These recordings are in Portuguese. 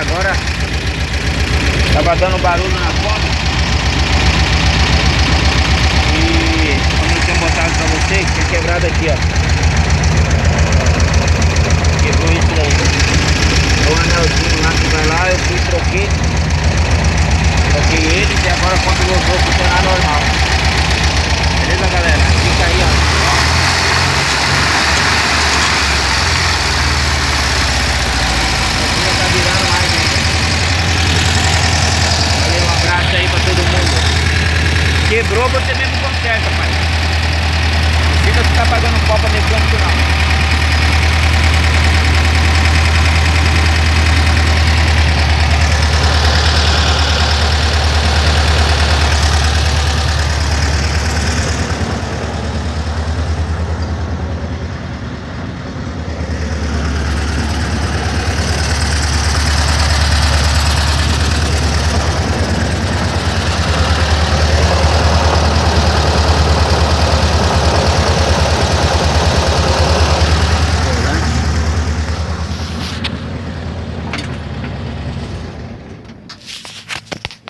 agora. Tava dando barulho na ponta. E como eu tinha mostrado pra vocês, tinha quebrado aqui, ó. Quebrou isso daí. O anelzinho lá que vai lá, eu fui e troquei ele e agora quando voltou funcionar normal. Beleza, galera? Fica aí, ó. Tá virando mais, hein? Valeu, um abraço aí pra todo mundo. Quebrou, você mesmo conserta, pai. Não precisa ficar pagando pau pra mecânico, não.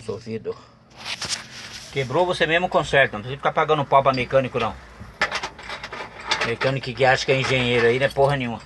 Ouvido. Quebrou, você mesmo conserta. Não precisa ficar pagando pau pra mecânico, não. Mecânico que acha que é engenheiro aí, não é porra nenhuma.